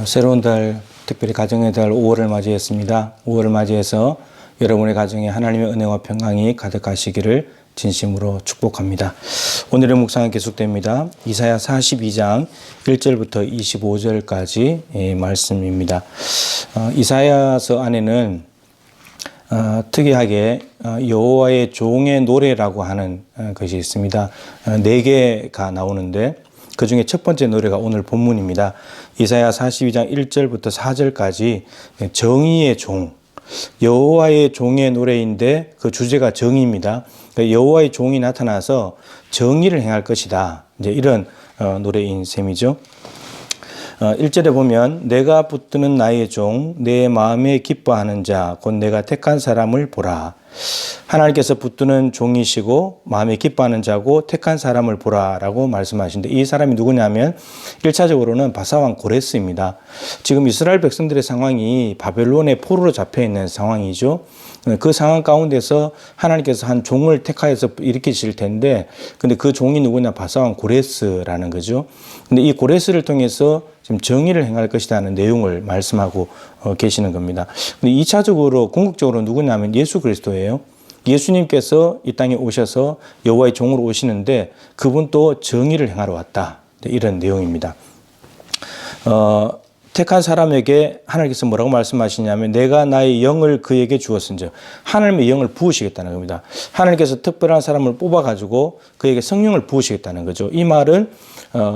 새로운 달, 특별히 가정의 달 5월을 맞이했습니다. 5월을 맞이해서 여러분의 가정에 하나님의 은혜와 평강이 가득하시기를 진심으로 축복합니다. 오늘의 묵상은 계속됩니다. 이사야 42장 1절부터 25절까지 말씀입니다. 이사야서 안에는 특이하게 여호와의 종의 노래라고 하는 것이 있습니다. 4개가 나오는데 그 중에 첫 번째 노래가 오늘 본문입니다. 이사야 42장 1절부터 4절까지 정의의 종, 여호와의 종의 노래인데 그 주제가 정의입니다. 여호와의 종이 나타나서 정의를 행할 것이다. 이제 이런 노래인 셈이죠. 1절에 보면 내가 붙드는 나의 종, 내 마음에 기뻐하는 자, 곧 내가 택한 사람을 보라. 하나님께서 붙드는 종이시고 마음에 기뻐하는 자고 택한 사람을 보라라고 말씀하시는데 이 사람이 누구냐면 1차적으로는 바사왕 고레스입니다. 지금 이스라엘 백성들의 상황이 바벨론의 포로로 잡혀있는 상황이죠. 그 상황 가운데서 하나님께서 한 종을 택하여서 일으키실 텐데 근데 그 종이 누구냐 바사왕 고레스라는 거죠. 근데 이 고레스를 통해서 지금 정의를 행할 것이라는 내용을 말씀하고 계시는 겁니다. 근데 2차적으로 궁극적으로 누구냐면 예수 그리스도예요. 예수님께서 이 땅에 오셔서 여호와의 종으로 오시는데 그분도 정의를 행하러 왔다. 이런 내용입니다. 택한 사람에게 하나님께서 뭐라고 말씀하시냐면 내가 나의 영을 그에게 주었은즉 하나님의 영을 부으시겠다는 겁니다. 하나님께서 특별한 사람을 뽑아가지고 그에게 성령을 부으시겠다는 거죠. 이 말은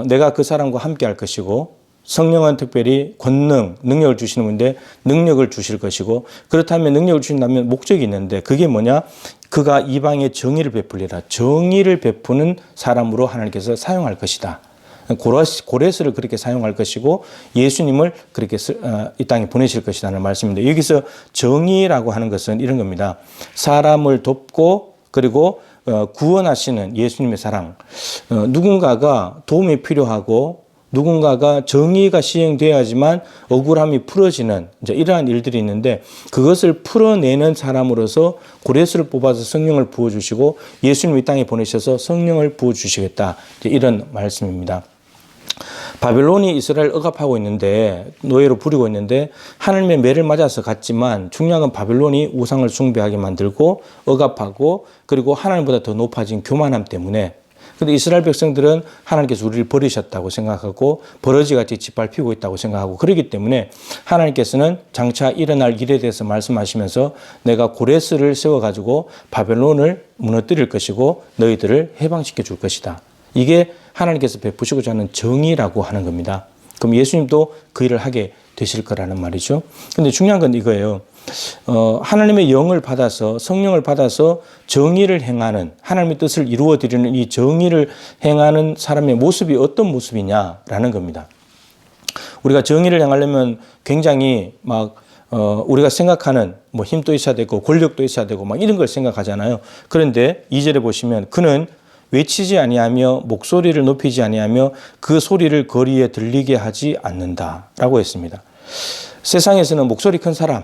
내가 그 사람과 함께 할 것이고 성령은 특별히 권능, 능력을 주시는 분인데 능력을 주실 것이고 그렇다면 능력을 주신다면 목적이 있는데 그게 뭐냐? 그가 이방에 정의를 베풀리라. 정의를 베푸는 사람으로 하나님께서 사용할 것이다. 고레스를 그렇게 사용할 것이고 예수님을 그렇게 이 땅에 보내실 것이라는 말씀인데 여기서 정의라고 하는 것은 이런 겁니다. 사람을 돕고 그리고 구원하시는 예수님의 사랑. 누군가가 도움이 필요하고 누군가가 정의가 시행되어야지만 억울함이 풀어지는 이제 이러한 일들이 있는데 그것을 풀어내는 사람으로서 고레스를 뽑아서 성령을 부어주시고 예수님 이 땅에 보내셔서 성령을 부어주시겠다. 이런 말씀입니다. 바벨론이 이스라엘을 억압하고 있는데 노예로 부리고 있는데 하나님의 매를 맞아서 갔지만 중요한 건 바벨론이 우상을 숭배하게 만들고 억압하고 그리고 하나님보다 더 높아진 교만함 때문에 근데 이스라엘 백성들은 하나님께서 우리를 버리셨다고 생각하고 버러지같이 짓밟히고 있다고 생각하고 그렇기 때문에 하나님께서는 장차 일어날 일에 대해서 말씀하시면서 내가 고레스를 세워가지고 바벨론을 무너뜨릴 것이고 너희들을 해방시켜 줄 것이다. 이게 하나님께서 베푸시고자 하는 정의라고 하는 겁니다. 그럼 예수님도 그 일을 하게 되실 거라는 말이죠. 근데 중요한 건 이거예요. 하나님의 영을 받아서 성령을 받아서 정의를 행하는 하나님의 뜻을 이루어 드리는 이 정의를 행하는 사람의 모습이 어떤 모습이냐라는 겁니다. 우리가 정의를 행하려면 굉장히 우리가 생각하는 힘도 있어야 되고 권력도 있어야 되고 이런 걸 생각하잖아요. 그런데 2절에 보시면 그는 외치지 아니하며 목소리를 높이지 아니하며 그 소리를 거리에 들리게 하지 않는다라고 했습니다. 세상에서는 목소리 큰 사람,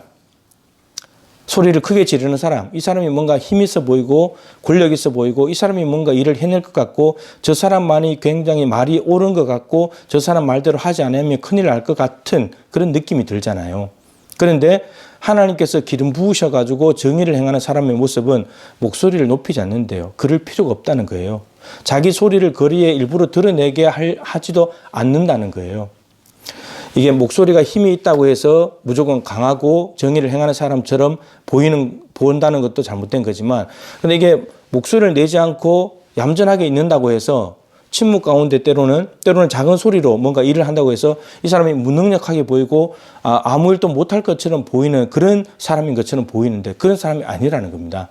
소리를 크게 지르는 사람, 이 사람이 뭔가 힘 있어 보이고 권력 있어 보이고 이 사람이 뭔가 일을 해낼 것 같고 저 사람만이 굉장히 말이 옳은 것 같고 저 사람 말대로 하지 않으면 큰일 날 것 같은 그런 느낌이 들잖아요. 그런데 하나님께서 기름 부으셔가지고 정의를 행하는 사람의 모습은 목소리를 높이지 않는데요. 그럴 필요가 없다는 거예요. 자기 소리를 거리에 일부러 드러내게 하지도 않는다는 거예요. 이게 목소리가 힘이 있다고 해서 무조건 강하고 정의를 행하는 사람처럼 보인다는 것도 잘못된 거지만 근데 이게 목소리를 내지 않고 얌전하게 있는다고 해서 침묵 가운데 때로는 작은 소리로 뭔가 일을 한다고 해서 이 사람이 무능력하게 보이고 아무 일도 못할 것처럼 보이는 그런 사람인 것처럼 보이는데 그런 사람이 아니라는 겁니다.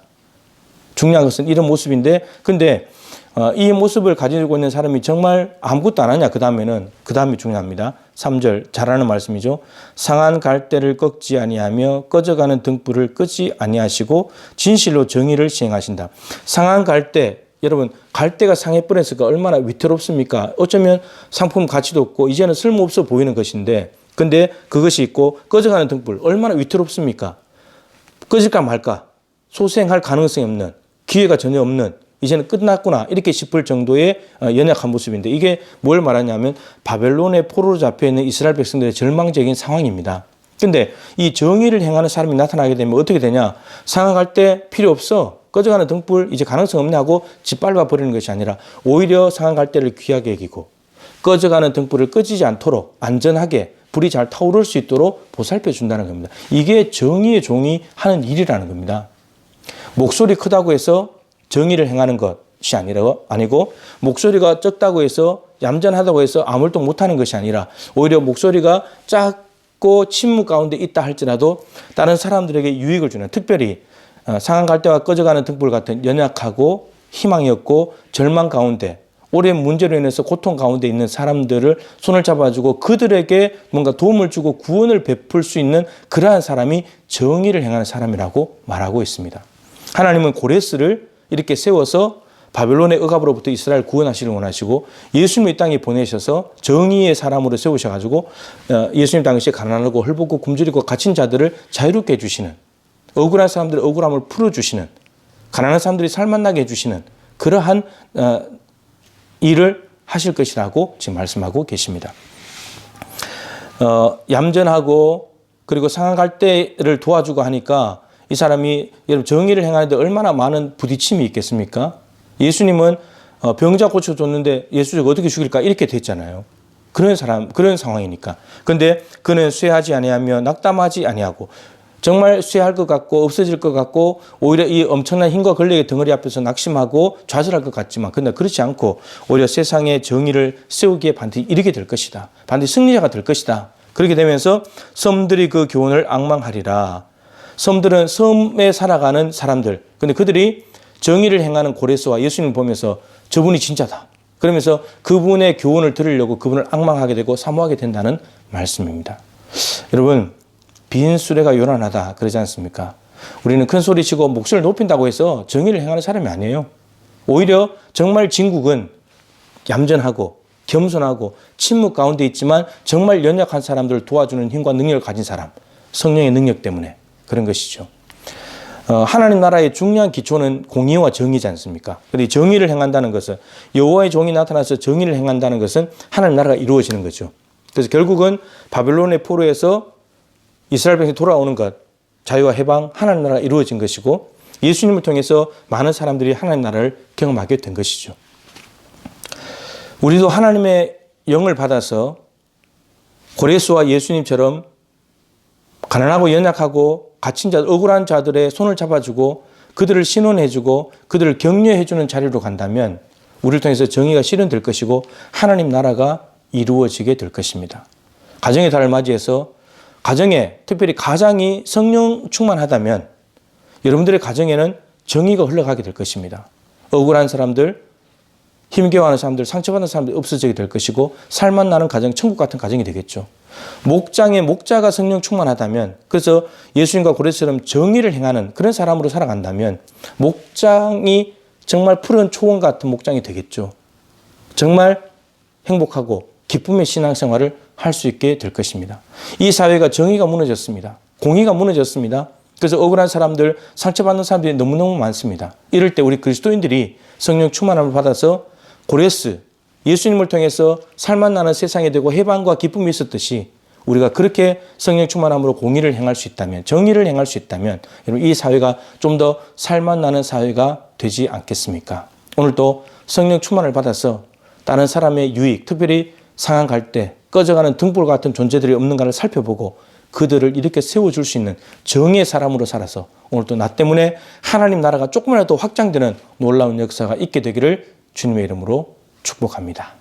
중요한 것은 이런 모습인데 근데 이 모습을 가지고 있는 사람이 정말 아무것도 안 하냐 그 다음이 중요합니다. 3절 잘하는 말씀이죠. 상한 갈대를 꺾지 아니하며 꺼져가는 등불을 끄지 아니하시고 진실로 정의를 시행하신다. 상한 갈대 여러분 갈대가 상해버렸으니까 얼마나 위태롭습니까? 어쩌면 상품 가치도 없고 이제는 쓸모없어 보이는 것인데 근데 그것이 있고 꺼져가는 등불 얼마나 위태롭습니까? 꺼질까 말까 소생할 가능성이 없는 기회가 전혀 없는 이제는 끝났구나 이렇게 싶을 정도의 연약한 모습인데 이게 뭘 말하냐면 바벨론의 포로로 잡혀있는 이스라엘 백성들의 절망적인 상황입니다. 근데 이 정의를 행하는 사람이 나타나게 되면 어떻게 되냐? 상황할 때 필요 없어. 꺼져가는 등불 이제 가능성 없네 하고 짓밟아 버리는 것이 아니라 오히려 상황할 때를 귀하게 여기고 꺼져가는 등불을 꺼지지 않도록 안전하게 불이 잘 타오를 수 있도록 보살펴 준다는 겁니다. 이게 정의의 종이 하는 일이라는 겁니다. 목소리 크다고 해서 정의를 행하는 것이 아니고 목소리가 적다고 해서 얌전하다고 해서 아무 일도 못하는 것이 아니라 오히려 목소리가 작고 침묵 가운데 있다 할지라도 다른 사람들에게 유익을 주는 특별히 상한 갈대와 꺼져가는 등불 같은 연약하고 희망이 없고 절망 가운데 오랜 문제로 인해서 고통 가운데 있는 사람들을 손을 잡아주고 그들에게 뭔가 도움을 주고 구원을 베풀 수 있는 그러한 사람이 정의를 행하는 사람이라고 말하고 있습니다. 하나님은 고레스를 이렇게 세워서 바벨론의 억압으로부터 이스라엘 구원하시를 원하시고 예수님을 이 땅에 보내셔서 정의의 사람으로 세우셔가지고 예수님 당시에 가난하고 헐벗고 굶주리고 갇힌 자들을 자유롭게 해주시는 억울한 사람들의 억울함을 풀어주시는 가난한 사람들이 살만나게 해주시는 그러한 일을 하실 것이라고 지금 말씀하고 계십니다. 얌전하고 그리고 상한 갈대를 도와주고 하니까 이 사람이 여러분 정의를 행하는데 얼마나 많은 부딪힘이 있겠습니까? 예수님은 병자 고쳐줬는데 예수를 어떻게 죽일까 이렇게 됐잖아요. 그런 상황이니까. 그런데 그는 쇠하지 아니하며 낙담하지 아니하고 정말 쇠할 것 같고 없어질 것 같고 오히려 이 엄청난 힘과 권력의 덩어리 앞에서 낙심하고 좌절할 것 같지만 근데 그렇지 않고 오히려 세상의 정의를 세우기에 반드시 이르게 될 것이다. 반드시 승리자가 될 것이다. 그렇게 되면서 섬들이 그 교훈을 앙망하리라. 섬들은 섬에 살아가는 사람들. 근데 그들이 정의를 행하는 고레스와 예수님을 보면서 저분이 진짜다. 그러면서 그분의 교훈을 들으려고 그분을 앙망하게 되고 사모하게 된다는 말씀입니다. 여러분 빈 수레가 요란하다 그러지 않습니까? 우리는 큰 소리치고 목소리를 높인다고 해서 정의를 행하는 사람이 아니에요. 오히려 정말 진국은 얌전하고 겸손하고 침묵 가운데 있지만 정말 연약한 사람들을 도와주는 힘과 능력을 가진 사람. 성령의 능력 때문에 그런 것이죠. 하나님 나라의 중요한 기초는 공의와 정의지 않습니까? 그런데 정의를 행한다는 것은 여호와의 종이 나타나서 정의를 행한다는 것은 하나님 나라가 이루어지는 거죠. 그래서 결국은 바벨론의 포로에서 이스라엘 백성이 돌아오는 것, 자유와 해방, 하나님 나라가 이루어진 것이고 예수님을 통해서 많은 사람들이 하나님 나라를 경험하게 된 것이죠. 우리도 하나님의 영을 받아서 고레스와 예수님처럼 가난하고 연약하고 갇힌 자, 억울한 자들의 손을 잡아주고 그들을 신원해주고 그들을 격려해주는 자리로 간다면 우리를 통해서 정의가 실현될 것이고 하나님 나라가 이루어지게 될 것입니다. 가정의 달을 맞이해서 가정에 특별히 가장이 성령 충만하다면 여러분들의 가정에는 정의가 흘러가게 될 것입니다. 억울한 사람들, 힘겨워하는 사람들, 상처받는 사람들이 없어지게 될 것이고 살만 나는 가정, 천국 같은 가정이 되겠죠. 목장의 목자가 성령 충만하다면 그래서 예수님과 고레스처럼 정의를 행하는 그런 사람으로 살아간다면 목장이 정말 푸른 초원 같은 목장이 되겠죠. 정말 행복하고 기쁨의 신앙생활을 할 수 있게 될 것입니다. 이 사회가 정의가 무너졌습니다. 공의가 무너졌습니다. 그래서 억울한 사람들, 상처받는 사람들이 너무너무 많습니다. 이럴 때 우리 그리스도인들이 성령 충만함을 받아서 고레스, 예수님을 통해서 살만 나는 세상이 되고 해방과 기쁨이 있었듯이 우리가 그렇게 성령 충만함으로 공의를 행할 수 있다면, 정의를 행할 수 있다면 여러분 이 사회가 좀 더 살만 나는 사회가 되지 않겠습니까? 오늘도 성령 충만을 받아서 다른 사람의 유익, 특별히 상한 갈 때 꺼져가는 등불 같은 존재들이 없는가를 살펴보고 그들을 이렇게 세워줄 수 있는 정의의 사람으로 살아서 오늘도 나 때문에 하나님 나라가 조금이라도 확장되는 놀라운 역사가 있게 되기를 주님의 이름으로 축복합니다.